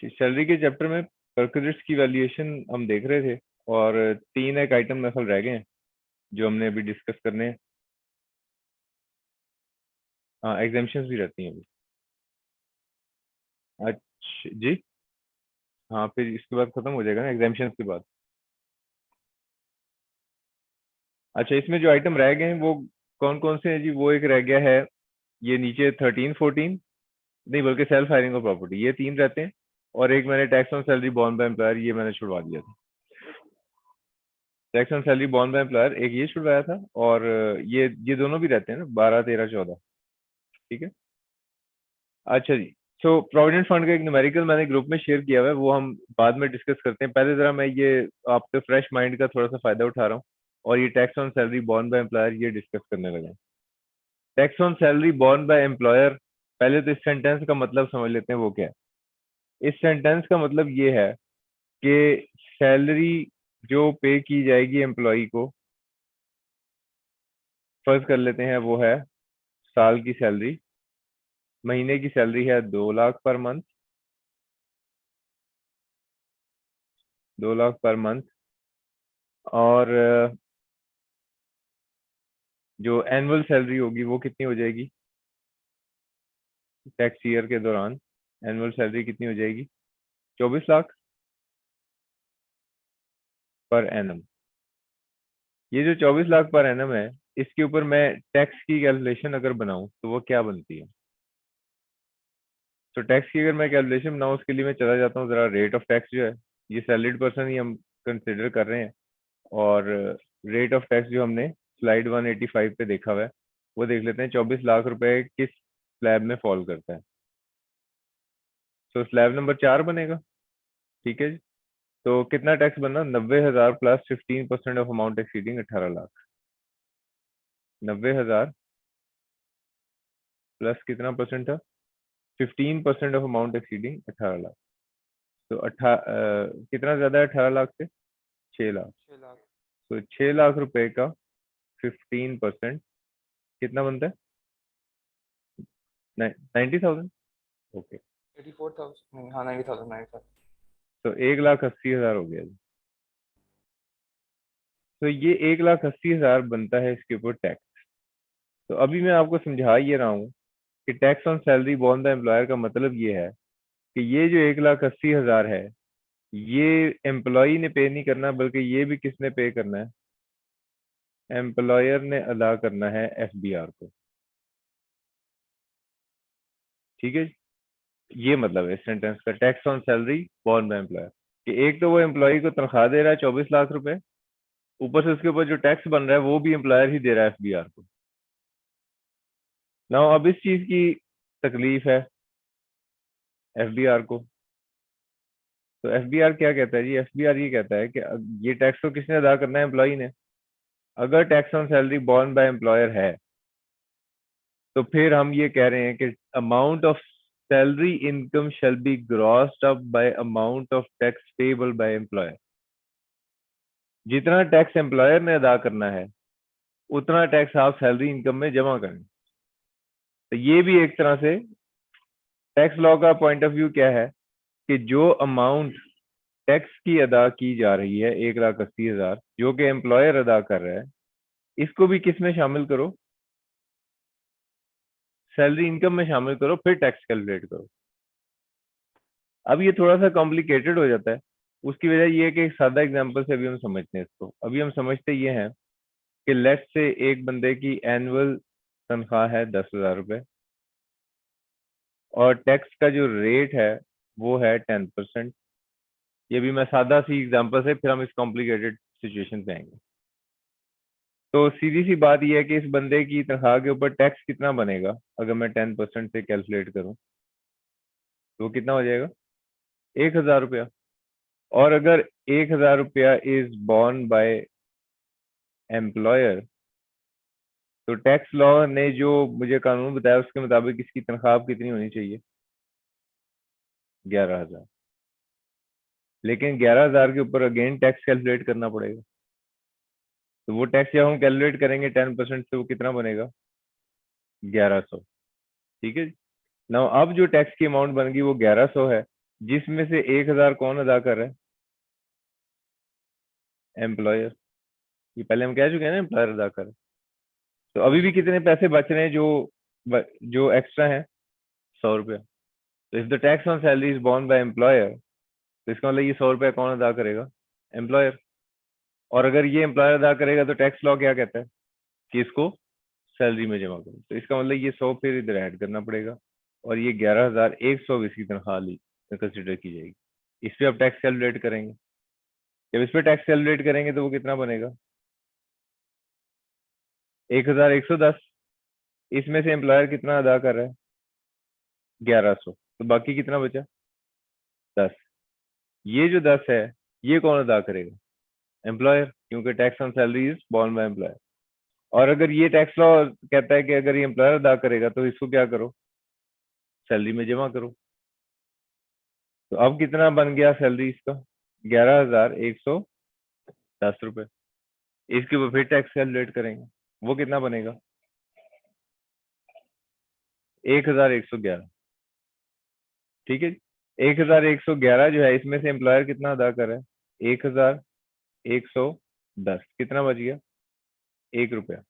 Salary के chapter में perquisites की वैल्यूएशन हम देख रहे थे और 3 एक आइटम मेरे ख्याल रह गए हैं जो हमने अभी डिस्कस करने हैं। हाँ, एग्जाम्पशंस भी रहती हैं अभी। अच्छा जी। हाँ, फिर इसके बाद खत्म हो जाएगा ना एग्जाम्पशंस के बाद। अच्छा, इसमें जो आइटम रह गए हैं वो कौन कौन से हैं जी? वो एक रह गया है ये नीचे 13-14, नहीं बल्कि सेल्फ हायरिंग और प्रॉपर्टी, ये 3 रहते हैं। और एक मैंने tax on salary borne by employer, ये मैंने छुड़वा दिया था। Tax on salary borne by employer एक ये छुड़वाया था, और ये दोनों भी रहते हैं ना, 12, 13, 14। ठीक है। अच्छा जी। सो प्रोविडेंट फंड का एक न्यूमेरिकल मैंने ग्रुप में शेयर किया हुआ है, वो हम बाद में डिस्कस करते हैं। पहले जरा मैं ये आपके फ्रेश माइंड का थोड़ा सा फायदा उठा रहा हूँ और ये tax on salary borne by employer ये डिस्कस करने लगे। Tax on salary borne by employer, पहले तो इस सेंटेंस का मतलब समझ लेते हैं वो क्या है। इस सेंटेंस का मतलब ये है कि सैलरी जो पे की जाएगी एम्प्लॉय को, फर्ज कर लेते हैं वो है साल की सैलरी, महीने की सैलरी है 2 lakh per month, 2 lakh per month. और जो एनुअल सैलरी होगी वो कितनी हो जाएगी टैक्स ईयर के दौरान? एनुअल सैलरी कितनी हो जाएगी? 24 लाख पर एनम। ये जो 24 लाख पर एनम है, इसके ऊपर मैं टैक्स की कैलकुलेशन अगर बनाऊं तो वो क्या बनती है? तो टैक्स की अगर मैं कैलकुलेशन बनाऊं, उसके लिए मैं चला जाता हूँ जरा रेट ऑफ टैक्स जो है, ये सैलरीड पर्सन ही हम कंसिडर कर रहे हैं। और रेट ऑफ टैक्स जो हमने स्लाइड 185 पे देखा हुआ है, वो देख लेते हैं 24 लाख रुपए किस स्लैब में फॉल करता है। तो स्लैब नंबर 4 बनेगा। ठीक है जी। तो कितना टैक्स बना? 90,000 plus 15% of amount exceeding 18 lakh. 90,000 plus कितना परसेंट था? 15% ऑफ अमाउंट एक्सीडिंग 18 लाख। तो कितना ज्यादा है 18 लाख से? 6 लाख। 6 लाख। तो 6 लाख रुपए का 15% कितना बनता है? 90,000। ओके। 84,000, हाँ 90,000, 90,000। तो 1,80,000 हो गया जी। तो ये 1,80,000 बनता है इसके ऊपर टैक्स। तो अभी मैं आपको समझा ये रहा हूँ कि tax on salary born the employer का मतलब ये है कि ये जो 1,80,000 है, ये एम्प्लॉय ने पे नहीं करना, बल्कि ये भी किसने पे करना है? एम्प्लॉयर ने अदा करना है एफबीआर को। ठीक है। ये मतलब है इस सेंटेंस का, tax on salary borne by employer, कि एक तो वो एम्प्लॉय को तनख्वाह दे रहा है 24 लाख रुपए, ऊपर से उसके ऊपर जो टैक्स बन रहा है वो भी एम्प्लॉयर ही दे रहा है एफबीआर को। ना अब इस चीज की तकलीफ है एफबीआर को। तो एफबीआर क्या कहता है जी? एफबीआर ये कहता है कि ये टैक्स तो किसने अदा करना है? एम्प्लॉय ने। अगर tax on salary borne by employer है, तो फिर हम ये कह रहे हैं कि amount of salary income shall be ग्रॉस्ड up by amount of tax payable by employer. जितना टैक्स एम्प्लॉयर ने अदा करना है, उतना टैक्स आप सैलरी इनकम में जमा करें। तो ये भी एक तरह से टैक्स लॉ का पॉइंट ऑफ व्यू क्या है कि जो अमाउंट टैक्स की अदा की जा रही है 1,80,000 जो कि एम्प्लॉयर अदा कर रहा है, इसको भी किस में शामिल करो? सैलरी इनकम में शामिल करो, फिर टैक्स कैलकुलेट करो। अब ये थोड़ा सा कॉम्प्लिकेटेड हो जाता है। उसकी वजह ये है कि एक सादा एग्जांपल से अभी हम समझते हैं इसको। अभी हम समझते ये हैं कि लेट्स से एक बंदे की एनुअल तनख्वाह है 10,000 रुपए, और टैक्स का जो रेट है वो है 10%। ये भी मैं सादा सी एग्जांपल से, फिर हम इस कॉम्प्लिकेटेड सिचुएशन पे आएंगे। तो सीधी सी बात यह है कि इस बंदे की तनख्वाह के ऊपर टैक्स कितना बनेगा अगर मैं 10% से कैलकुलेट करूं, तो वो कितना हो जाएगा? 1,000 रुपया। और अगर 1,000 रुपया इज बॉर्न बाय एम्प्लॉयर, तो टैक्स लॉ ने जो मुझे कानून बताया उसके मुताबिक इसकी तनख्वाह कितनी होनी चाहिए? 11,000। लेकिन 11,000 के ऊपर अगेन टैक्स कैलकुलेट करना पड़ेगा। तो वो टैक्स जब हम कैलकुलेट करेंगे 10% से, वो कितना बनेगा? 1,100। ठीक है। ना अब जो टैक्स की अमाउंट बन गई वो 1,100 है, जिसमें से 1000 कौन अदा कर रहा है? एम्प्लॉयर। ये पहले हम कह चुके हैं ना, एम्प्लॉयर अदा कर रहा है। तो अभी भी कितने पैसे बच रहे हैं जो एक्स्ट्रा हैं? 100 रुपया। तो if the tax on salary is borne by employer, तो इसका मतलब ये 100 रुपया कौन अदा करेगा? एम्प्लॉयर। और अगर ये एम्प्लॉयर अदा करेगा तो टैक्स लॉ क्या कहता है कि इसको सैलरी में जमा करो। तो इसका मतलब ये 100 फिर इधर ऐड करना पड़ेगा, और ये 11,100 इसकी तनख्वाह ली कंसिडर की जाएगी। इस पे आप टैक्स कैलकुलेट करेंगे। जब इस पे टैक्स कैलकुलेट करेंगे तो वो कितना बनेगा? 1110। इसमें से एम्प्लॉयर कितना अदा कर रहा है? 1100। तो बाकी कितना बचा? 10। ये जो 10 है, ये कौन अदा करेगा? एम्प्लॉयर, क्योंकि tax on salary is borne by employer. और अगर ये टैक्स लॉ कहता है कि अगर ये एम्प्लॉयर अदा करेगा तो इसको क्या करो? सैलरी में जमा करो। तो अब कितना बन गया सैलरी इसका? 11,110 रुपये। इसके ऊपर फिर टैक्स कैलकुलेट करेंगे, वो कितना बनेगा? 1111। ठीक है। 1111 जो है, इसमें से एम्प्लॉयर कितना अदा कर रहा है? 1110। कितना बच गया? 1 रुपया।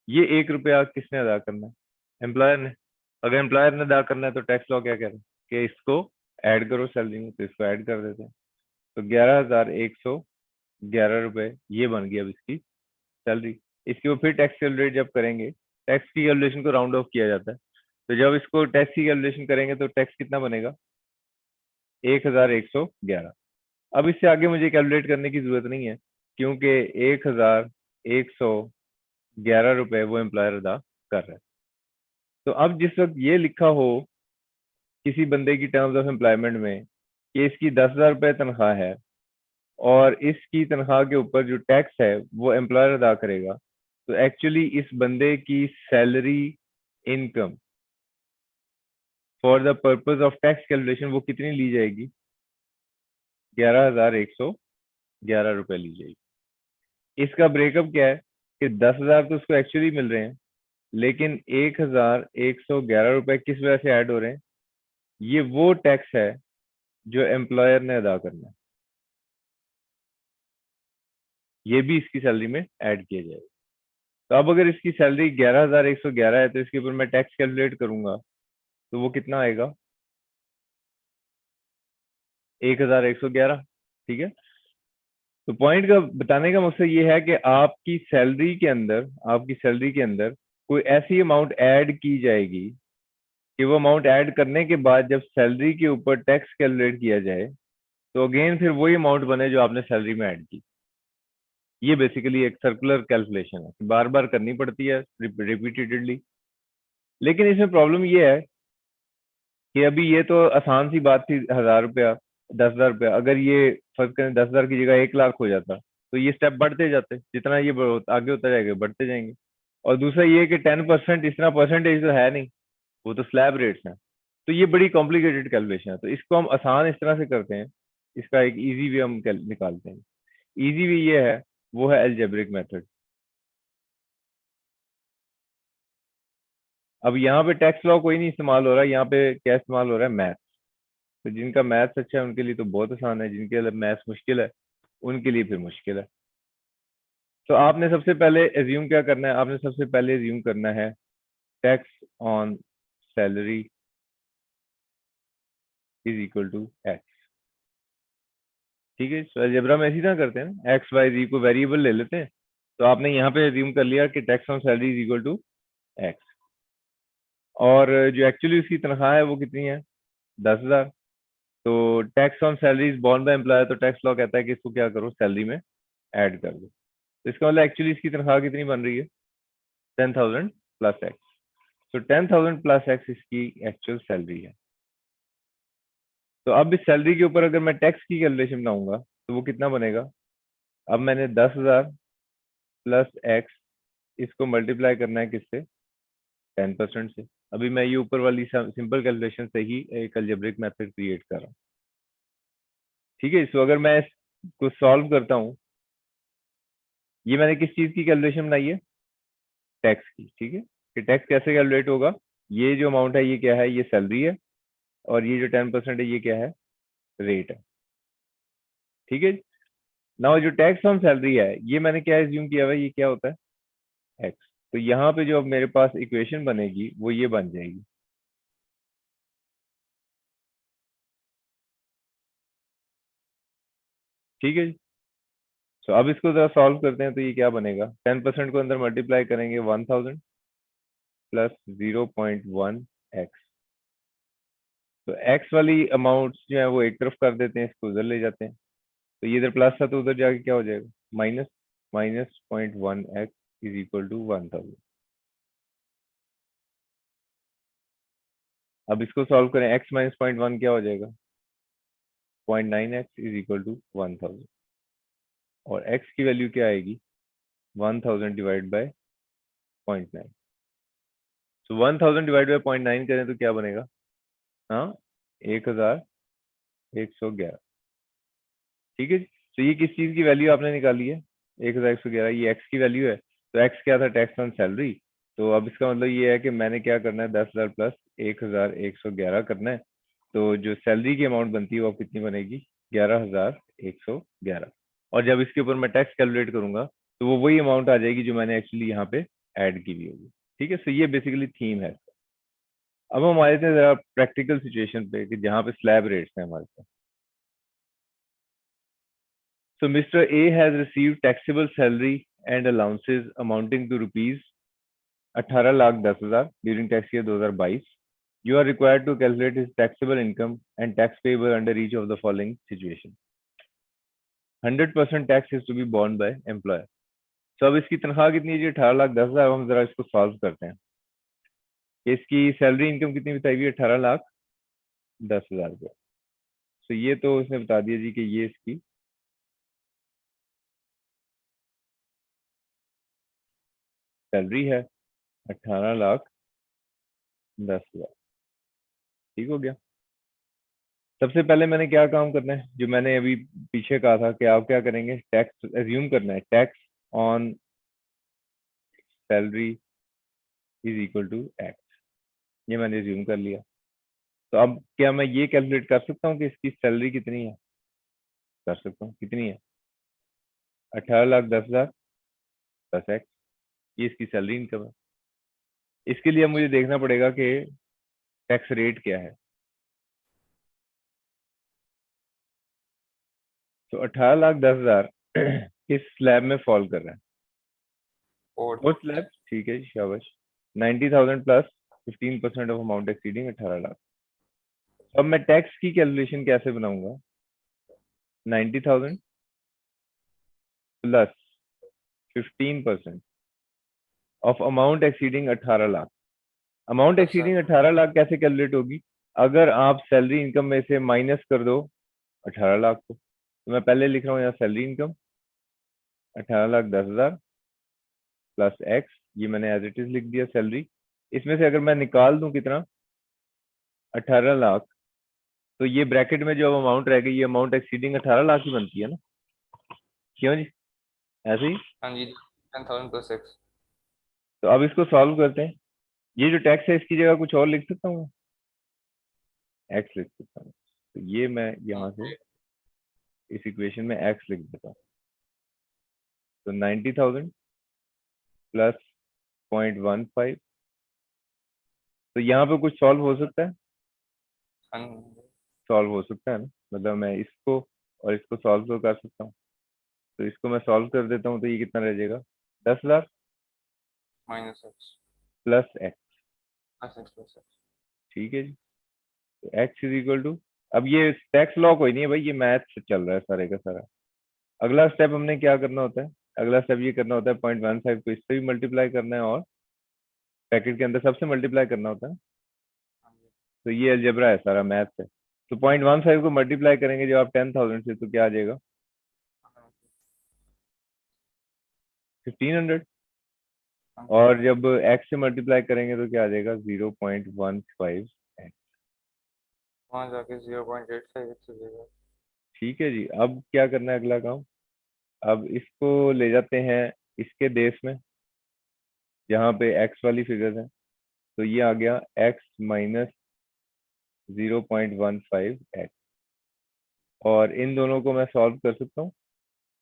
ये 1 रुपया किसने अदा करना है? एम्प्लॉयर ने। अगर एम्प्लॉयर ने अदा करना है तो टैक्स लॉ क्या कह रहा है कि इसको ऐड करो सैलरी में, तो इसको ऐड कर देते हैं। तो 11,111 रुपये ये बन गई अब इसकी सैलरी। इसके ऊपर फिर टैक्स कैलकुलेट जब करेंगे, टैक्स की कैलकुलेशन को राउंड ऑफ किया जाता है। तो जब इसको टैक्स की कैलकुलेशन करेंगे तो टैक्स कितना बनेगा? 1111। अब इससे आगे मुझे कैलकुलेट करने की जरूरत नहीं है, क्योंकि 1111 रुपये वो एम्प्लॉयर अदा कर रहा है। तो अब जिस वक्त ये लिखा हो किसी बंदे की टर्म्स ऑफ एम्प्लॉयमेंट में कि इसकी 10,000 रुपये तनख्वाह है, और इसकी तनख्वाह के ऊपर जो टैक्स है वो एम्प्लॉयर अदा करेगा, तो एक्चुअली इस बंदे की salary income for the purpose of tax calculation वो कितनी ली जाएगी? 11,111 रुपये ली जाएगी। इसका ब्रेकअप क्या है कि 10,000 तो उसको एक्चुअली मिल रहे हैं, लेकिन 1,111 रुपये किस वजह से ऐड हो रहे हैं? ये वो टैक्स है जो एम्प्लॉयर ने अदा करना है, ये भी इसकी सैलरी में ऐड किया जाएगा। तो अब अगर इसकी सैलरी 11,111 है तो इसके ऊपर मैं टैक्स कैलकुलेट करूंगा तो वो कितना आएगा? 1,111। ठीक है। तो पॉइंट का बताने का मकसद ये है कि आपकी सैलरी के अंदर कोई ऐसी अमाउंट ऐड की जाएगी कि वो अमाउंट ऐड करने के बाद जब सैलरी के ऊपर टैक्स कैलकुलेट किया जाए तो अगेन फिर वही अमाउंट बने जो आपने सैलरी में ऐड की। ये बेसिकली एक सर्कुलर कैलकुलेशन है, बार बार करनी पड़ती है रिपीटेडली। लेकिन इसमें प्रॉब्लम ये है कि अभी ये तो आसान सी बात थी, 1,000 रुपया 10,000 रुपया, अगर ये फर्ज करें 10,000 की जगह 1 लाख हो जाता तो ये स्टेप बढ़ते जाते, जितना ये आगे होता जाएगा बढ़ते जाएंगे। और दूसरा ये कि 10% इतना परसेंटेज तो है नहीं, वो तो स्लैब रेट्स हैं। तो ये बड़ी कॉम्प्लिकेटेड कैलकुलेशन है, तो इसको हम आसान इस तरह से करते हैं। इसका एक इजी वे हम निकालते हैं। इजी वे ये है, वो है एल्जेब्रिक मेथड। अब यहाँ पे टैक्स लॉ कोई नहीं इस्तेमाल हो रहा है, यहाँ पे क्या इस्तेमाल हो रहा है? मैथ। तो जिनका मैथ्स अच्छा है उनके लिए तो बहुत आसान है, जिनके लिए मैथ्स मुश्किल है उनके लिए फिर मुश्किल है। तो आपने सबसे पहले एज्यूम क्या करना है? आपने सबसे पहले एज्यूम करना है tax on salary is equal to x. ठीक है। तो अलजेब्रा में इसी तरह करते हैं ना, एक्स वाई जी को वेरिएबल ले लेते हैं। तो आपने यहाँ पे एज्यूम कर लिया कि tax on salary is equal to x, और जो एक्चुअली उसकी तनख्वाह है वो कितनी है? 10,000। तो tax on salary is borne by employer, तो टैक्स लॉ कहता है कि इसको क्या करो, सैलरी में ऐड कर दो। तो इसका मतलब एक्चुअली इसकी तनख्वाह कितनी बन रही है? 10,000 प्लस एक्स। तो 10,000 प्लस एक्स इसकी एक्चुअल सैलरी है। तो अब इस सैलरी के ऊपर अगर मैं टैक्स की कैलकुलेशन बनाऊंगा तो वो कितना बनेगा? अब मैंने 10,000 प्लस एक्स, इसको मल्टीप्लाई करना है किससे? 10% से। अभी मैं ये ऊपर वाली सिंपल कैलकुलेशन से ही एक अलजेब्रिक मेथड क्रिएट कर रहा हूँ। ठीक है। तो अगर मैं इसको सॉल्व करता हूँ, ये मैंने किस चीज की कैलकुलेशन बनाई है? टैक्स की। ठीक है। कि टैक्स कैसे कैलकुलेट होगा? ये जो अमाउंट है ये क्या है? ये सैलरी है, और ये जो 10% है ये क्या है? रेट है, ठीक है। नाउ जो टैक्स ऑन सैलरी है, ये मैंने क्या एज्यूम किया हुआ है, ये क्या होता है एक्स। तो यहाँ पे जो अब मेरे पास इक्वेशन बनेगी वो ये बन जाएगी, ठीक है जी। तो अब इसको जरा सॉल्व करते हैं, तो ये क्या बनेगा, 10% को अंदर मल्टीप्लाई करेंगे 1000 प्लस 0.1 एक्स। तो एक्स वाली अमाउंट जो है वो एक तरफ कर देते हैं, इसको उधर ले जाते हैं। तो ये इधर प्लस था तो उधर जाके क्या हो जाएगा, minus, minus 0.1 x is equal to 1000। अब इसको सॉल्व करें, एक्स माइनस 0.1 क्या हो जाएगा, 0.9 एक्स इज इक्वल टू 1000। और एक्स की वैल्यू क्या आएगी, 1000 डिवाइड बाय 0.9। तो 1000 डिवाइड बाय 0.9 करें तो क्या बनेगा, हाँ 1111, ठीक है। तो ये किस चीज की वैल्यू आपने निकाली है, 1111, ये एक्स की वैल्यू है। तो एक्स क्या था, टैक्स ऑन सैलरी। तो अब इसका मतलब ये है कि मैंने क्या करना है, 10,000 प्लस 1111 करना है। तो जो सैलरी की अमाउंट बनती है वो कितनी बनेगी, 11,111। और जब इसके ऊपर मैं टैक्स कैलकुलेट करूंगा तो वो वही अमाउंट आ जाएगी जो मैंने एक्चुअली यहाँ पे ऐड की हुई होगी, ठीक है। सो ये बेसिकली थीम है। अब हम आए थे जरा प्रैक्टिकल सिचुएशन पे कि जहाँ पे स्लैब रेट्स हैं हमारे पास। So Mr. A has received taxable salary and allowances amounting to rupees 18,10,000 during tax year 2022. You are required to calculate his taxable income and tax payable under each of the following situation. 100% tax is to be borne by employer. So अब इसकी तनख्वाह कितनी है जी, 18,10,000। हम जरा इसको solve करते हैं कि इसकी सैलरी इनकम कितनी बताई हुई है, 18,10,000 रुपये। तो ये तो इसने बता दिया जी कि ये इसकी सैलरी है 18,10,000, ठीक हो गया। सबसे पहले मैंने क्या काम करना है, जो मैंने अभी पीछे कहा था कि आप क्या करेंगे, टैक्स एज्यूम करना है, tax on salary is equal to x. ये मैंने एज्यूम कर लिया। तो अब क्या मैं ये कैलकुलेट कर सकता हूँ कि इसकी सैलरी कितनी है, कर सकता हूँ, कितनी है, 18,10,000 प्लस एक्स, ये इसकी सैलरी इनकम है। इसके लिए अब मुझे देखना पड़ेगा कि टैक्स रेट क्या है। तो 18,10,000 किस स्लैब में फॉल कर रहा है, फोर्थ। फोर्थ स्लैब, ठीक है, शाबाश। 90,000 प्लस 15% ऑफ अमाउंट एक्सीडिंग 18,00,000। अब मैं टैक्स की कैलकुलेशन कैसे बनाऊंगा, 90,000 plus 15% of amount exceeding 18,00,000। Amount अच्छा। एक्सीडिंग 18,00,000 कैसे कैलकुलेट होगी, अगर आप सैलरी इनकम में से माइनस कर दो 18,00,000 को। तो मैं पहले लिख रहा हूँ यहाँ सैलरी इनकम 18,10,000 प्लस एक्स, ये मैंने एज इट इज लिख दिया सैलरी। इसमें से अगर मैं निकाल दूं कितना, 18,00,000, तो ये ब्रैकेट में जो अमाउंट रह गई, ये अमाउंट एक्सीडिंग 18,00,000 ही बनती है ना, क्यों जी, ऐसे ही। हाँ जी, 10,000 प्लस एक्स। तो अब इसको सॉल्व करते हैं। ये जो टैक्स है इसकी जगह कुछ और लिख सकता हूँ, एक्स लिख सकता हूँ। तो ये मैं यहाँ से इस इक्वेशन में एक्स लिख देता हूँ। तो 90,000 प्लस 0.15, तो यहाँ पे कुछ सॉल्व हो सकता है, हाँ। सॉल्व हो सकता है ना, मतलब मैं इसको और इसको सॉल्व तो कर सकता हूँ। तो इसको मैं सॉल्व कर देता हूँ, तो ये कितना रह जाएगा, 10,00,000 minus x plus x, plus x plus x. ठीक है जी। तो एक्स इज इक्वल टू, अब ये टैक्स लॉ कोई नहीं है भाई, ये मैथ से चल रहा है सारे का सारा। अगला स्टेप हमने क्या करना होता है, अगला स्टेप ये करना होता है 0.15 को इससे भी मल्टीप्लाई करना है और पैकेट के अंदर सबसे मल्टीप्लाई करना होता है। हाँ जी। तो ये अलजेब्रा है सारा, मैथ है। तो 0.15 को मल्टीप्लाई करेंगे जब आप 10,000 से, तो क्या आ जाएगा, 1,500। हाँ जी। और जब एक्स से मल्टीप्लाई करेंगे तो क्या आ जाएगा, 0.15 एक्स, वहाँ जाके 0.85 एक्स हो जाएगा। ठीक है जी। अब क्या करना है अगला काम, अब इसको ले जाते हैं इसके देश में जहाँ पे एक्स वाली फिगर है। तो ये आ गया एक्स माइनस 0.15 एक्स। और इन दोनों को मैं सॉल्व कर सकता हूँ,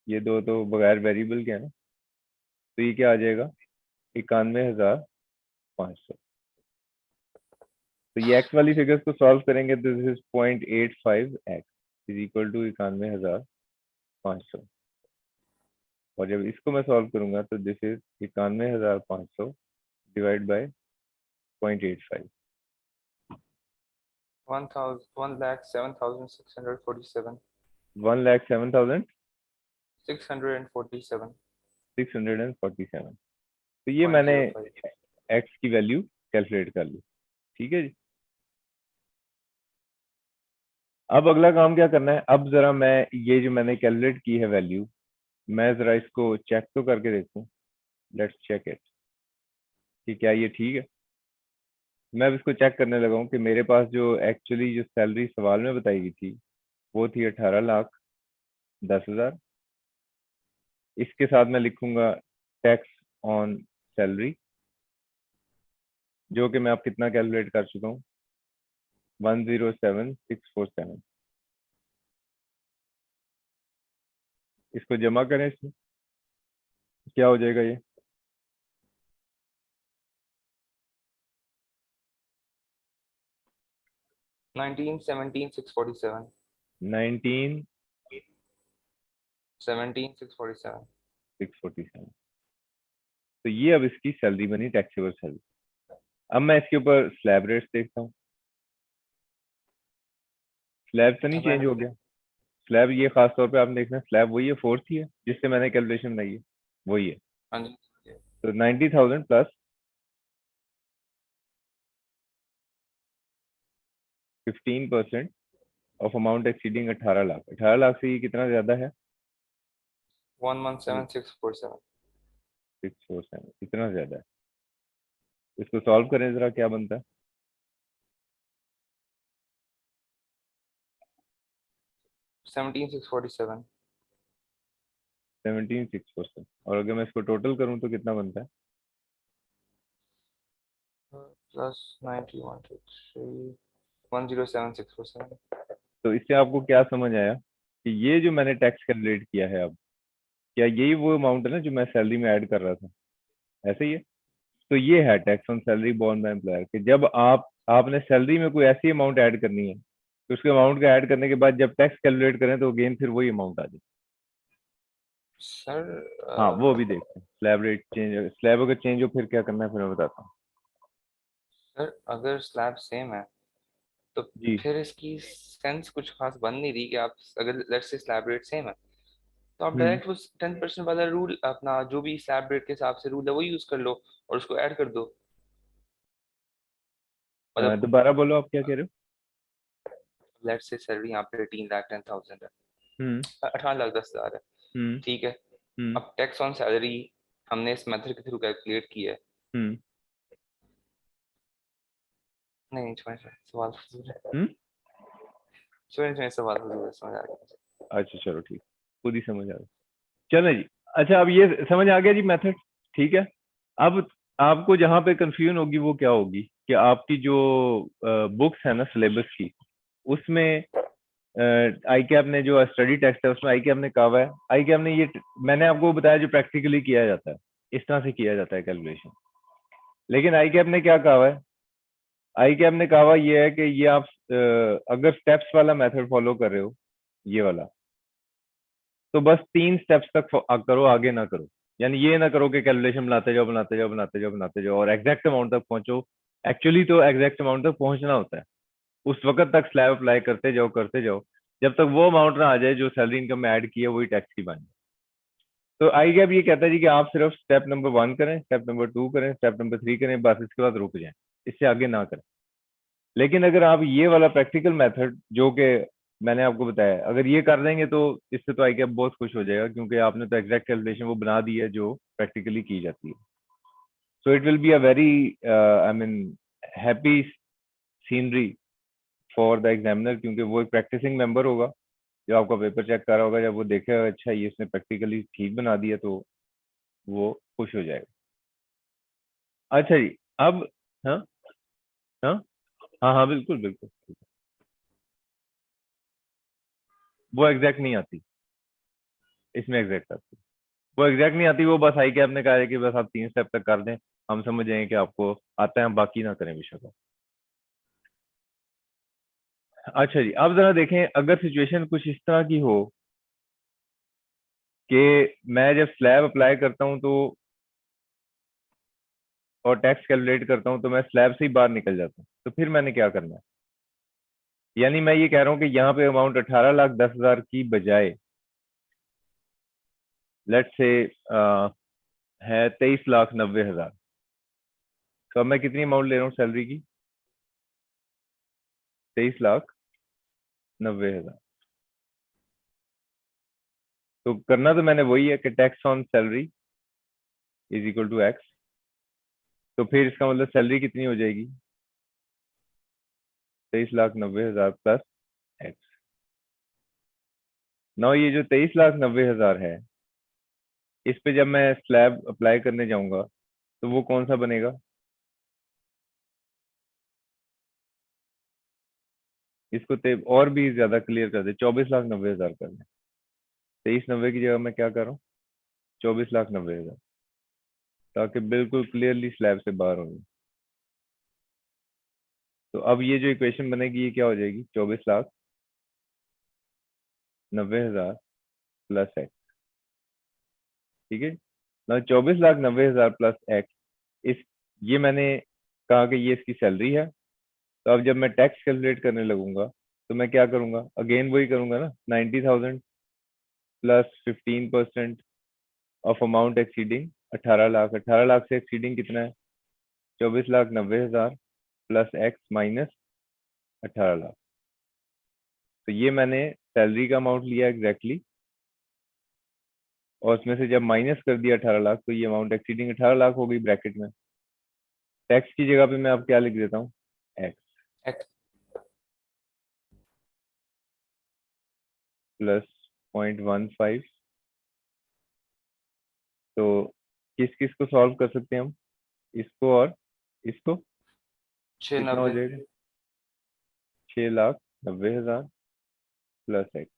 ये दो तो बगैर वेरिएबल के है ना, तो ये क्या आ जाएगा 91,500। तो ये एक्स वाली फिगर्स को सॉल्व करेंगे, this is 0.85 x is equal to 91,500। और जब इसको मैं सॉल्व करूंगा तो दिस इज 91,500 डिवाइड बाय 0.85। 1,07,647. 1,07,647। 647.05. तो ये मैंने एक्स की वैल्यू कैलकुलेट कर ली, ठीक है जी। अब अगला काम क्या करना है, अब जरा मैं ये जो मैंने कैलकुलेट की है वैल्यू, मैं जरा इसको चेक तो करके देखूं, लेट्स चेक इट कि क्या ये ठीक है। मैं अब इसको चेक करने लगा हूँ कि मेरे पास जो एक्चुअली जो सैलरी सवाल में बताई गई थी वो थी 18,10,000। इसके साथ मैं लिखूंगा टैक्स ऑन सैलरी, जो कि मैं अब कितना कैलकुलेट कर चुका हूँ 107,647। इसको जमा करें, इसमें क्या हो जाएगा ये 1917,647. 19,647। 17,647. तो ये अब इसकी सैलरी बनी, टैक्सेबल सैलरी। अब मैं इसके ऊपर स्लैब रेट्स देखता हूँ, स्लैब तो नहीं चेंज हो गया। स्लैब ये खास तौर पे आपने देखना, स्लैब वही है, फोर्थ ही है जिससे मैंने कैलकुलेशन बनाई है, वही है। हाँ जी. तो 90,000 plus 15% of amount exceeding 18 lakh. 18 lakh से ये कितना ज्यादा है 117,647. 647, इतना ज्यादा है। इसको सॉल्व करें जरा, क्या बनता है 17,647. 17,647। और अगर मैं इसको टोटल करूं तो कितना बनता है Plus 91 to 3. 107,647. तो इससे आपको क्या समझ आया कि ये जो मैंने टैक्स कैलकुलेट किया है अब, क्या यही वो अमाउंट है ना जो मैं सैलरी में ऐड कर रहा था, ऐसे ही है। तो ये है tax on salary borne by employer, कि जब आपने सैलरी में कोई ऐसी अमाउंट ऐड करनी है तो उसके अमाउंट का ऐड करने के बाद जब टैक्स कैलकुलेट करें तो अगेन फिर वही अमाउंट आ जाए। सर हाँ वो भी देखते हैं, स्लैब रेट चेंज, स्लैब अगर चेंज हो फिर क्या करना है फिर मैं बताता हूँ। सर अगर स्लैब सेम है तो जी। फिर इसकी सेंस कुछ खास बन नहीं रही कि आप अगर let's say slab rate same है तो आप हम्म। डायरेक्ट वो 10% वाला रूल अपना जो भी स्लैब रेट के हिसाब से रूल है वो यूज कर लो और उसको ऐड कर दो. मतलब दोबारा बोलो, आप क्या कह रहे लेट्स से सैलरी यहाँ पे 18,10,000 है. हो 18,10,000 है. हम्म ठीक है. हम्म अब टैक्स ऑन सैलरी हमने इस मेथड के थ्रू कैलकुलेट किया है. हम्म नहीं नहीं छोड़ें छोड़ें, सवाल फजूल है. हम्म छोड़ें छोड़ें, सवाल फजूल है, समझ आ गया. अच्छा चलो ठीक, खुद ही समझ आ गया। चलो जी। अच्छा अब ये समझ आ गया जी मेथड, ठीक है। अब आपको जहाँ पे कंफ्यूजन होगी वो क्या होगी कि आपकी जो बुक्स है ना सिलेबस की, उसमें आई कैप ने जो स्टडी टेक्स्ट है उसमें आई कैप ने कहा हुआ है, आई कैप ने ये, मैंने आपको बताया जो प्रैक्टिकली किया जाता है इस तरह से किया जाता है कैलकुलेशन। लेकिन आई कैप ने क्या कहा हुआ है, आई कैप ने कहा हुआ ये है कि ये आप अगर स्टेप्स वाला मेथड फॉलो कर रहे हो, ये वाला, तो बस 3 स्टेप्स तक करो, आगे ना करो। यानी ये ना करो कि कैलकुलेशन बनाते जाओ बनाते जाओ बनाते जाओ बनाते जाओ और एग्जैक्ट अमाउंट तक पहुंचो। एक्चुअली तो एग्जैक्ट अमाउंट तक पहुंचना होता है, उस वक्त तक स्लैब अप्लाई करते जाओ जब तक वो अमाउंट ना आ जाए जो सैलरी इनकम में ऐड की है वही टैक्स की बन जाए। तो आई गैप ये कहता है जी कि आप सिर्फ स्टेप नंबर 1 करें, स्टेप नंबर 2 करें, स्टेप नंबर 3 करें, बस इसके बाद रुक जाएं, इससे आगे ना करें। लेकिन अगर आप ये वाला प्रैक्टिकल मेथड जो कि मैंने आपको बताया, अगर ये कर देंगे तो इससे तो आई कैप बहुत खुश हो जाएगा, क्योंकि आपने तो एग्जैक्ट कैलकुलेशन वो बना दी है जो प्रैक्टिकली की जाती है। So it will be a very I mean happy scenery for the examiner, क्योंकि वो एक प्रैक्टिसिंग मेंबर होगा जो आपका पेपर चेक कर रहा होगा, जब वो देखेगा अच्छा ये इसने प्रैक्टिकली ठीक बना दिया तो वो खुश हो जाएगा। अच्छा जी। अब हाँ हाँ हाँ हाँ बिल्कुल बिल्कुल। वो एग्जैक्ट नहीं आती, इसमें एग्जैक्ट आती, वो एग्जैक्ट नहीं आती, वो बस आई के आपने कहा है कि बस आप 3 स्टेप तक कर दें, हम समझ जाएंगे कि आपको आता है, हम बाकी ना करें विषय का। अच्छा जी, अब जरा देखें, अगर सिचुएशन कुछ इस तरह की हो कि मैं जब स्लैब अप्लाई करता हूं तो और टैक्स कैलकुलेट करता हूं तो मैं स्लैब से ही बाहर निकल जाता हूं, तो फिर मैंने क्या करना है? यानी मैं ये कह रहा हूं कि यहाँ पे अमाउंट 18,10,000 की बजाय लेट्स से है 23,90,000। तो अब मैं कितनी अमाउंट ले रहा हूँ सैलरी की? 23,90,000। तो करना तो मैंने वही है कि tax on salary is equal to x. तो फिर इसका मतलब सैलरी कितनी हो जाएगी? 23,90,000 प्लस एक्स। ना ये जो 23,90,000 है, इस पे जब मैं स्लैब अप्लाई करने जाऊंगा तो वो कौन सा बनेगा? इसको और भी ज्यादा क्लियर कर दे, 24,90,000 कर दे। 23,90 की जगह मैं क्या कर रहा हूँ? 24,90,000, ताकि बिल्कुल क्लियरली स्लैब से बाहर हो जाए। तो अब ये जो इक्वेशन बनेगी ये क्या हो जाएगी? 24,90,000 प्लस एक्स। ठीक है ना, 24,90,000 प्लस एक्स। इस ये मैंने कहा कि ये इसकी सैलरी है। तो अब जब मैं टैक्स कैलकुलेट करने लगूंगा तो मैं क्या करूंगा? अगेन वही करूंगा ना, 90,000 plus 15% of amount exceeding 18 lakh. 18 lakh से एक्सीडिंग कितना है? 24,90,000 प्लस एक्स माइनस 18 लाख। तो ये मैंने सैलरी का अमाउंट लिया एग्जैक्टली, और उसमें से जब माइनस कर दिया 18 लाख तो ये अमाउंट एक्सीडिंग 18 लाख हो गई ब्रैकेट में। टैक्स की जगह पे मैं अब क्या लिख देता हूँ? X x plus 0.15। तो किस किस को सॉल्व कर सकते हैं हम? इसको और इसको। छः कितना हो नब्बे जाएगा? 6,90,000 प्लस एक्स।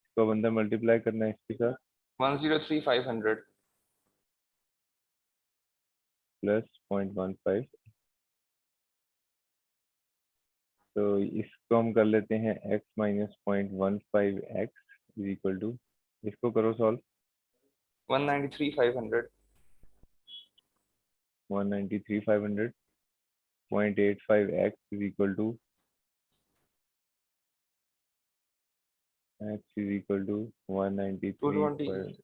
इसको अब अंदर मल्टीप्लाई करना है इसके साथ, 103,500 प्लस 0.15। तो इसको हम कर लेते हैं x minus 0.15x is equal to, इसको करो solve. 193,500 193,500 0.85x is equal to x is equal to 193 220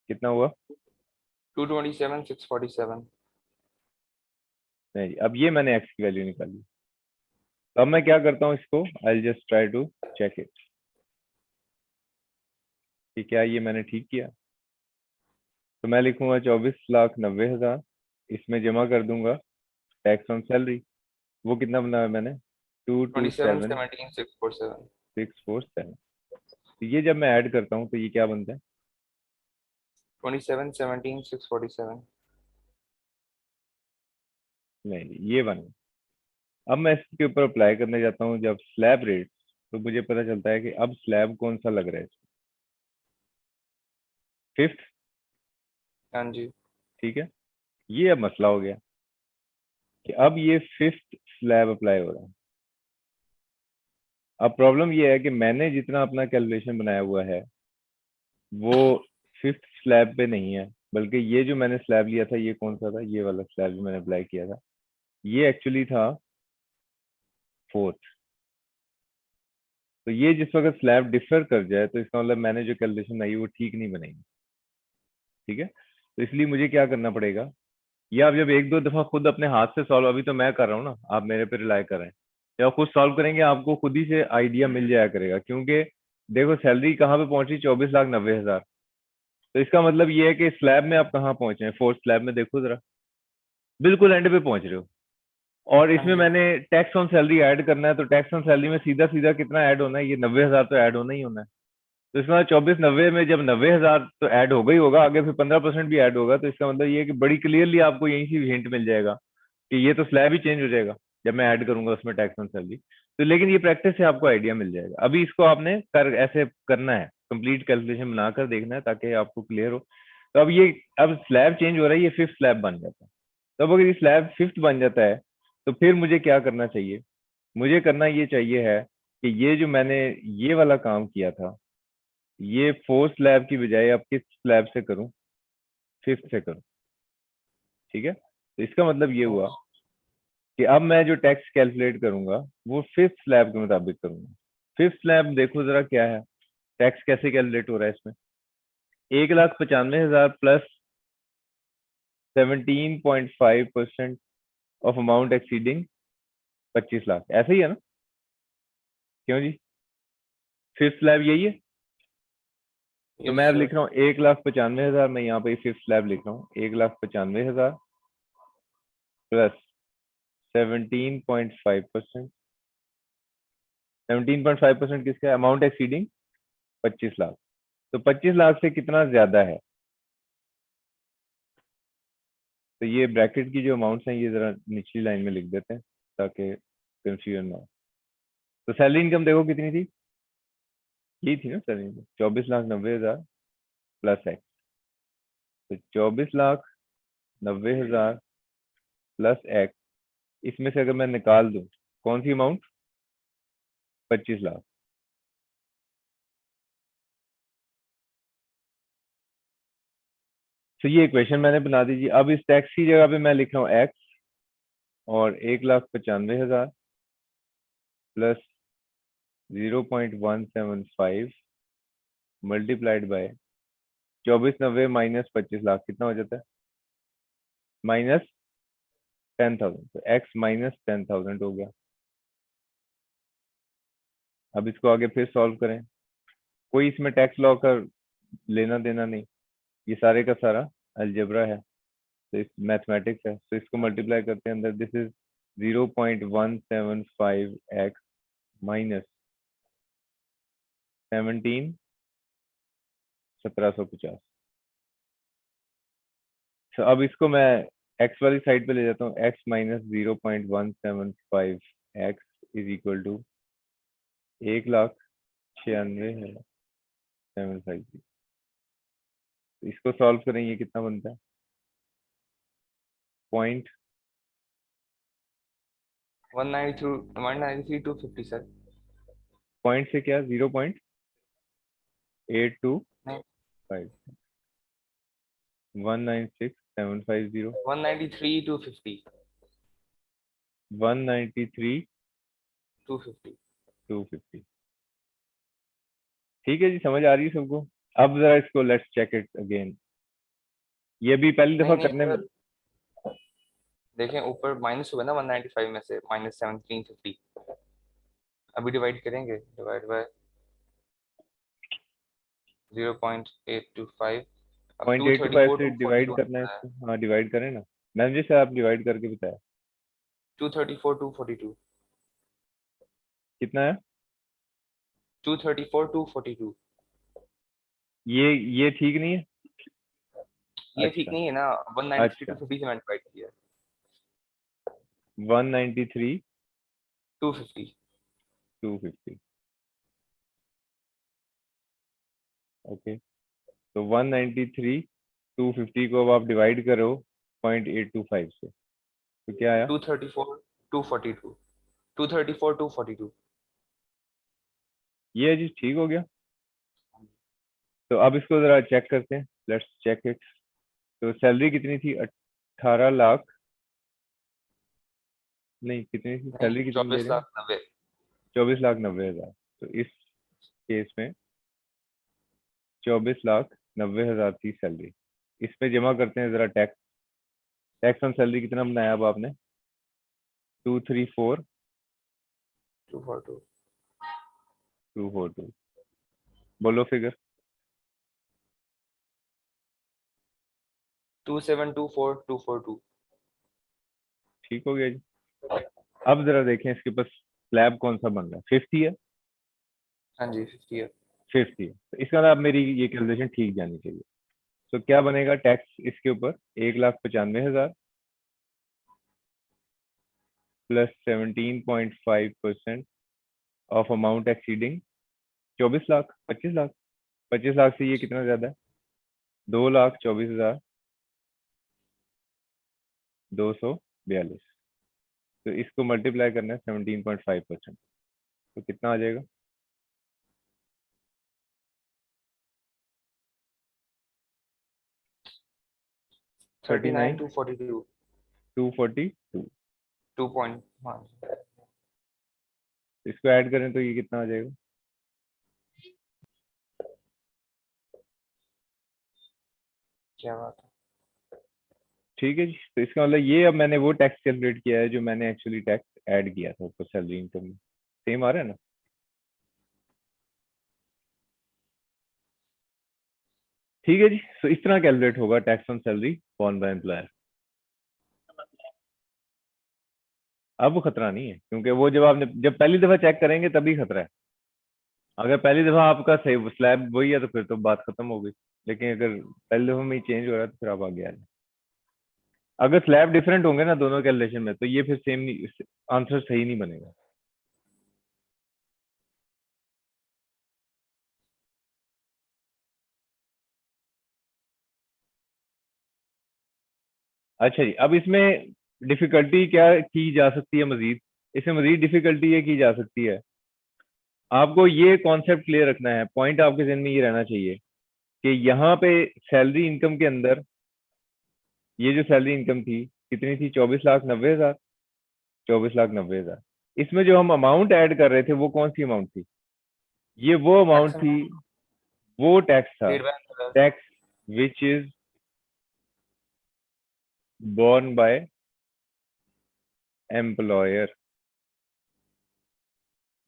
कितना हुआ? 227,647 नहीं, अब ये मैंने x की वैल्यू निकाली। तो अब मैं क्या करता हूँ, इसको I just try to check it कि क्या ये मैंने ठीक किया। तो मैं लिखूंगा 24,90,000, इसमें जमा कर दूंगा टैक्स ऑन सैलरी। वो कितना बनाया मैंने? 27,17,647 227,647। तो ये जब मैं ऐड करता हूँ तो ये क्या बनता है? 27,17,647 नहीं, ये बना। अब मैं इसके ऊपर अप्लाई करने जाता हूँ जब स्लैब रेट, तो मुझे पता चलता है कि अब स्लैब कौन सा लग रहा है? फिफ्थ। हाँ जी। ठीक है, ये अब मसला हो गया कि अब ये फिफ्थ स्लैब अप्लाई हो रहा है। अब प्रॉब्लम ये है कि मैंने जितना अपना कैलकुलेशन बनाया हुआ है वो फिफ्थ स्लैब पे नहीं है, बल्कि ये जो मैंने स्लैब लिया था ये कौन सा था? ये वाला स्लैब जो मैंने अप्लाई किया था ये एक्चुअली था फोर्थ। तो ये जिस वक्त स्लैब डिफर कर जाए तो इसका मतलब मैंने जो कैलकुलेशन बनाई वो ठीक नहीं बनाई। ठीक है, तो इसलिए मुझे क्या करना पड़ेगा? ये आप जब एक दो दफा खुद अपने हाथ से सॉल्व, अभी तो मैं कर रहा हूँ ना, आप मेरे पे रिलाई कर रहे हैं, जब आप खुद सॉल्व करेंगे आपको खुद ही से आइडिया मिल जाया करेगा। क्योंकि देखो सैलरी कहाँ पे पहुंची? 24,90,000। तो इसका मतलब ये है कि स्लैब में आप कहाँ पहुंचे हैं? फोर्थ स्लैब में देखो जरा, बिल्कुल एंड पे पहुंच रहे हो। और हाँ इसमें जी। मैंने टैक्स ऑन सैलरी ऐड करना है, तो टैक्स ऑन सैलरी में सीधा सीधा कितना ऐड होना है? ये 90,000 तो ऐड होना ही होना है। तो इसका मतलब 2490 में जब 90,000 तो ऐड होगा ही होगा, आगे फिर 15% भी ऐड होगा, तो इसका मतलब ये है कि बड़ी क्लियरली आपको यहीं से हिंट मिल जाएगा कि ये तो स्लैब ही चेंज हो जाएगा जब मैं ऐड करूंगा उसमें टैक्स ऑन सैलरी। तो लेकिन ये प्रैक्टिस से आपको आइडिया मिल जाएगा। अभी इसको आपने कर ऐसे करना है, कंप्लीट कैलकुलेशन बनाकर देखना है ताकि आपको क्लियर हो। तो अब ये, अब स्लैब चेंज हो रहा है, ये फिफ्थ स्लैब बन जाता है। तो अब अगर ये स्लैब फिफ्थ बन जाता है तो फिर मुझे क्या करना चाहिए? मुझे करना ये चाहिए है कि ये जो मैंने ये वाला काम किया था, ये फोर्थ स्लैब की बजाय अब किस स्लैब से करूं? फिफ्थ से करूं। ठीक है, तो इसका मतलब ये हुआ कि अब मैं जो टैक्स कैलकुलेट करूंगा वो फिफ्थ स्लैब के मुताबिक करूंगा। फिफ्थ स्लैब देखो जरा क्या है, टैक्स कैसे कैलकुलेट हो रहा है इसमें। 1,95,000 plus 17.5% of amount exceeding 25 lakh, ऐसे ही है ना? क्यों जी, फिफ्थ स्लैब यही है। तो यस मैं अब सर। लिख रहा हूँ 1,95,000, मैं यहाँ पे फिफ्थ स्लैब लिख रहा हूँ 1,95,000 प्लस 17.5%। 17.5% किसका है? Amount exceeding 25 lakh. तो 25 लाख से कितना ज्यादा है? तो ये ब्रैकेट की जो अमाउंट्स हैं ये जरा निचली लाइन में लिख देते हैं ताकि कंफ्यूजन ना हो। तो सैलरी इनकम देखो कितनी थी, यही थी ना सैलरी इनकम, 24,90,000 प्लस एक्स। तो 24,90,000 प्लस एक्स, इसमें से अगर मैं निकाल दूं कौन सी अमाउंट? 25 लाख। तो ये इक्वेशन मैंने बना दी जी। अब इस टैक्स की जगह पे मैं लिख रहा हूँ एक्स और 1,95,000 plus 0.175 multiplied by 2490 minus 25 lakh, कितना हो जाता है? -10,000। तो एक्स -10,000 हो गया। अब इसको आगे फिर सॉल्व करें, कोई इसमें टैक्स लॉ का लेना देना नहीं, ये सारे का सारा अलजेब्रा है, तो इस मैथमेटिक्स है। तो इसको मल्टीप्लाई करते हैं अंदर, दिस इज 0.175 एक्स माइनस 17 1750। तो अब इसको मैं एक्स वाली साइड पे ले जाता हूँ, x minus 0.175 x is equal to 1,96,750। तो इसको सॉल्व करें, ये कितना बनता है? Point 193 250 sir. पॉइंट से क्या, 0.825, नहीं, 196,750, 193 250 193 250। 250। ठीक है जी, समझ आ रही है सबको? अब जरा इसको लेट्स चेक इट अगेन। ये भी पहली नहीं दफा नहीं करने में, सर, देखें ऊपर माइनस हुआ ना 195 में से -1750। अभी डिवाइड करेंगे, डिवाइड बाय 0.825। अब 0.825 234 से डिवाइड 242 करना है होता है। इसको। हाँ डिवाइड करें ना, मैंने जैसे आप डिवाइड करके बताया। 234 242। कितना है? 234 242। ये ठीक नहीं है? ये ठीक अच्छा नहीं है ना, 193 अच्छा, 250 से मैंने डिवाइड किया। 193 250। 250। ओके, तो 193 250 को अब आप डिवाइड करो 0.825 से, तो क्या आया? 234 242। 234 242। ये जी ठीक हो गया। तो अब इसको जरा चेक करते हैं, लेट्स चेक इट। तो सैलरी कितनी थी? 18 लाख, नहीं कितनी थी नहीं, सैलरी, कितनी ले 24 रहे हैं? लाख 90। 24,90,000। तो इस केस में 24,90,000 थी सैलरी। इसमें जमा करते हैं जरा टैक्स। टैक्स ऑन सैलरी कितना बनाया अब आपने? 234 242। 242, बोलो फिगर। 2724242। ठीक हो गया जी। अब जरा देखें इसके पास स्लैब कौन सा बन रहा है, 50 है। हाँ जी 50 है। 50। तो इसका मतलब अब मेरी ये कैलकुलेशन ठीक जानी चाहिए। तो क्या बनेगा टैक्स इसके ऊपर, 1,95,000 plus 17.5% of amount exceeding 24 lakh, 25 lakh. 25 lakh से ये कितना ज्यादा है, 2,24,242। तो इसको मल्टीप्लाई करना है 17.5%, तो कितना आ जाएगा, 39 39 242 242। 2.1। इसको ऐड करें तो ये कितना आ जाएगा, क्या बात है। ठीक है जी। तो इसका मतलब ये अब मैंने वो टैक्स कैलकुलेट किया है जो मैंने एक्चुअली टैक्स ऐड किया था ऊपर सैलरी इनकम में। सेम आ रहा है ना। ठीक है जी। तो इस तरह कैलकुलेट होगा tax on salary borne by employer. अब वो खतरा नहीं है, क्योंकि वो जब आपने जब पहली दफा चेक करेंगे तभी खतरा है। अगर पहली दफा आपका सही स्लैब वही है तो फिर तो बात खत्म हो गई। लेकिन अगर पहली दफा में चेंज हो रहा है तो फिर आप आगे आ जाए। अगर स्लैब डिफरेंट होंगे ना दोनों कैलकुलेशन में, तो ये फिर सेम नहीं, आंसर सही नहीं बनेगा। अच्छा जी, अब इसमें डिफिकल्टी क्या की जा सकती है मजीद, इसमें मजीद डिफिकल्टी ये की जा सकती है, आपको ये कॉन्सेप्ट क्लियर रखना है, पॉइंट आपके जहन में ये रहना चाहिए कि यहाँ पे सैलरी इनकम के अंदर ये जो सैलरी इनकम थी कितनी थी, 24,90,000। 24,90,000। इसमें जो हम अमाउंट ऐड कर रहे थे वो कौन सी अमाउंट थी, ये वो अमाउंट टैक्स थी, वो टैक्स था, paid by. Tax which is borne by employer.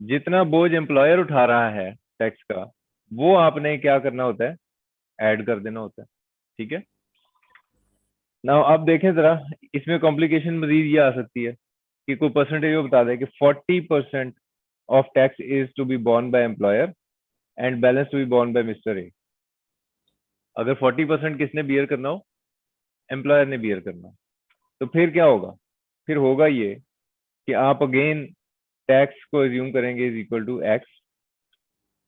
जितना बोझ एम्प्लॉयर उठा रहा है टैक्स का, वो आपने क्या करना होता है, ऐड कर देना होता है। ठीक है ना। अब देखें जरा, इसमें कॉम्प्लिकेशन मजीद ये आ सकती है कि कोई परसेंटेज वो बता दे कि 40% of tax is to be borne by employer and balance to be borne by mister A. अगर 40% किसने बियर करना हो, एम्प्लॉयर ने बियर करना हो, तो फिर क्या होगा, फिर होगा ये कि आप अगेन टैक्स को एज्यूम करेंगे इज इक्वल टू एक्स,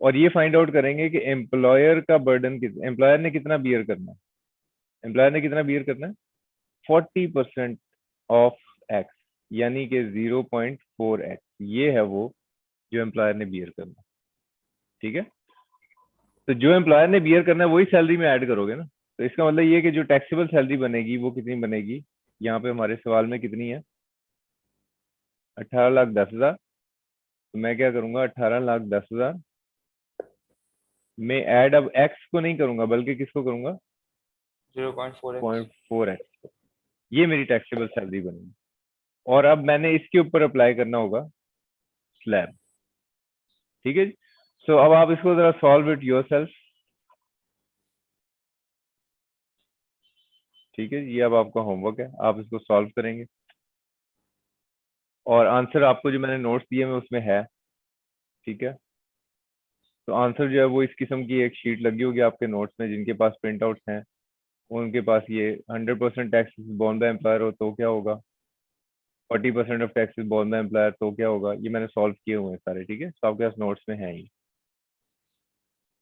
और ये फाइंड आउट करेंगे कि एम्प्लॉयर का बर्डन कितना, एम्प्लॉयर ने कितना बियर करना है, एम्प्लॉयर ने कितना बियर करना है, 40% ऑफ एक्स, यानी कि 0.4x, ये है वो जो एम्प्लॉयर ने बियर करना। ठीक है, तो जो एम्प्लॉयर ने बियर करना है वही सैलरी में ऐड करोगे ना। तो इसका मतलब ये कि जो टैक्सेबल सैलरी बनेगी वो कितनी बनेगी, यहाँ पे हमारे सवाल में कितनी है, 18,10,000। तो मैं क्या करूंगा, 18,10,000 में ऐड अब एक्स को नहीं करूंगा बल्कि किसको करूंगा, 0.4x। 0.4x। ये मेरी टैक्सेबल सैलरी बनेगी, और अब मैंने इसके ऊपर अप्लाई करना होगा स्लैब। ठीक है जी। सो अब आप इसको जरा सॉल्व इट योर सेल्फ। ठीक है, ये अब आपका होमवर्क है, आप इसको सॉल्व करेंगे, और आंसर आपको जो मैंने नोट्स दिए मैं उसमें है। ठीक है, तो आंसर जो है वो इस किस्म की एक शीट लगी होगी आपके नोट्स में, जिनके पास प्रिंट आउट्स हैं उनके पास ये 100% टैक्स बॉर्न बाय एम्प्लॉयर हो तो क्या होगा, 40% of taxes born by employer तो क्या होगा, ये मैंने सॉल्व किए हुए हैं सारे। ठीक है, तो आपके पास नोट्स में है ये।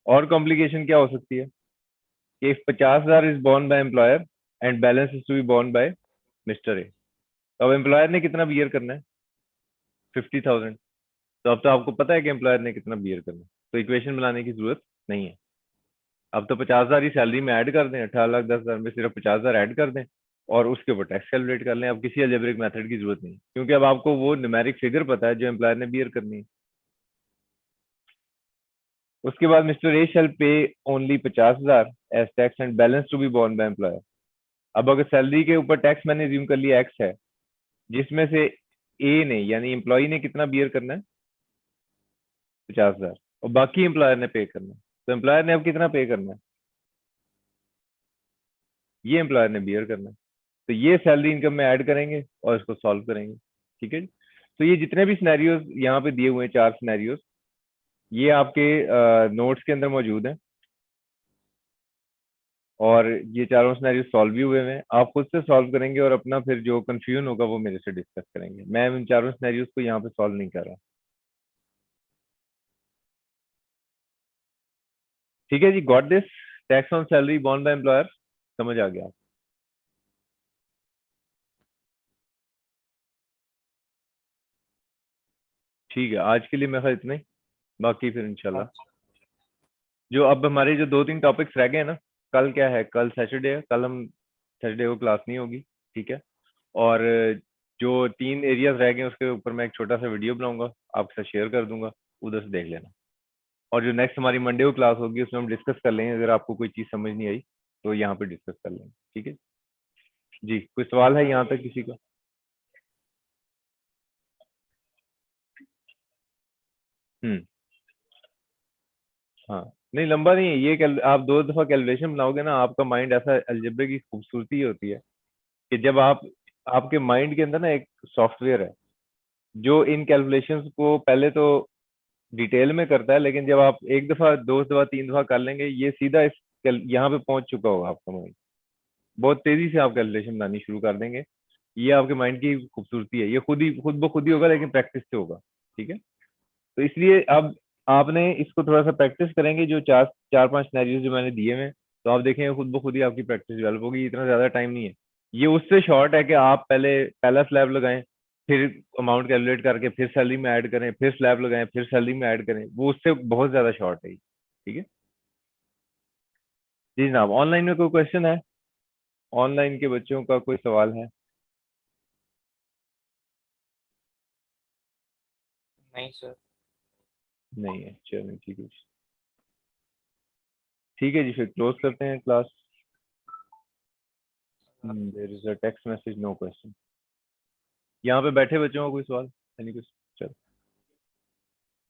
और कॉम्प्लिकेशन क्या हो सकती है कि if 50,000 is borne by employer and balance is to be borne by mister A, तो अब एम्प्लॉयर ने कितना बियर करना है, 50,000। तो अब तो आपको पता है कि एम्प्लॉयर ने कितना बियर करना है, तो इक्वेशन बनाने की जरूरत नहीं है। अब तो 50,000 ही सैलरी में ऐड कर दें, 18,10,000 में सिर्फ 50,000 ऐड कर दें और उसके ऊपर टैक्स कैलकुलेट कर लें। अब किसी अलजेब्रिक मेथड की जरूरत नहीं, क्योंकि अब आपको वो न्यूमेरिक फिगर पता है जो एम्प्लॉयर ने बियर करनी है। उसके बाद mister A shall pay only 50,000 as tax and balance to be borne by employer. अब अगर सैलरी के ऊपर टैक्स मैंने ज्यूम कर लिया एक्स है, जिसमें से ए ने यानी एम्प्लॉय ने कितना बियर करना है, 50,000, और बाकी एम्प्लॉयर ने पे करना है। तो एम्प्लॉयर ने अब कितना पे करना है, ये एम्प्लॉयर ने बियर करना है। तो ये सैलरी इनकम में ऐड करेंगे और इसको सॉल्व करेंगे। ठीक है जी। तो ये जितने भी सिनेरियोज यहाँ पे दिए हुए हैं, 4 सिनेरियोज, ये आपके नोट्स के अंदर मौजूद है और ये चारों सिनेरियो सॉल्व भी हुए हैं। आप खुद से सॉल्व करेंगे और अपना फिर जो कंफ्यूजन होगा वो मेरे से डिस्कस करेंगे। मैं इन चारों सिनेरियोज को यहाँ पे सॉल्व नहीं कर रहा। ठीक है जी, got this. Tax on salary borne by employer, समझ आ गया? ठीक है, आज के लिए मेरे ख्याल इतना ही, बाकी फिर इंशाल्लाह अच्छा, जो अब हमारे जो 2-3 टॉपिक्स रह गए हैं ना, कल क्या है, कल सैटरडे है, कल हम सैटरडे को क्लास नहीं होगी। ठीक है, और जो 3 एरियाज रह गए हैं उसके ऊपर मैं एक छोटा सा वीडियो बनाऊंगा, आपके साथ शेयर कर दूंगा, उधर से देख लेना। और जो नेक्स्ट हमारी मंडे को क्लास होगी उसमें हम डिस्कस कर लेंगे, अगर आपको कोई चीज़ समझ नहीं आई तो यहाँ पे डिस्कस कर लेंगे। ठीक है जी, कोई सवाल है यहाँ तक किसी का? हम्म। हाँ, नहीं लंबा नहीं है ये, आप 2 दफा कैलकुलेशन बनाओगे ना, आपका माइंड ऐसा, अलजेब्रे की खूबसूरती ये होती है कि जब आप, आपके माइंड के अंदर ना एक सॉफ्टवेयर है जो इन कैलकुलेशंस को पहले तो डिटेल में करता है, लेकिन जब आप 1 दफा 2 दफा 3 दफा कर लेंगे, ये सीधा इस यहाँ पे पहुंच चुका होगा आपका माइंड, बहुत तेजी से आप कैलकुलेशन बनानी शुरू कर देंगे। ये आपके माइंड की खूबसूरती है, ये खुद ब खुद ही होगा, लेकिन प्रैक्टिस से होगा। ठीक है, तो इसलिए अब आपने इसको थोड़ा सा प्रैक्टिस करेंगे, जो 4-5 सिनेरियोज जो मैंने दिए हैं, तो आप देखेंगे खुद ब खुद ही आपकी प्रैक्टिस डेवलप होगी, इतना ज्यादा टाइम नहीं है। ये उससे शॉर्ट है कि आप पहले पहला स्लैब लगाएं, फिर अमाउंट कैलकुलेट करके फिर सैलरी में ऐड करें, फिर स्लैब लगाएं, फिर सैलरी में ऐड करें, वो उससे बहुत ज्यादा शॉर्ट है ये। ठीक है जी जनाब, ऑनलाइन में कोई क्वेश्चन है? ऑनलाइन के बच्चों का कोई सवाल है? नहीं सर। नहीं है, चलिए ठीक है। ठीक है जी, फिर क्लोज करते हैं class. There is a text message, no question. यहाँ पे बैठे बच्चों का कोई सवाल? Any question? चलो।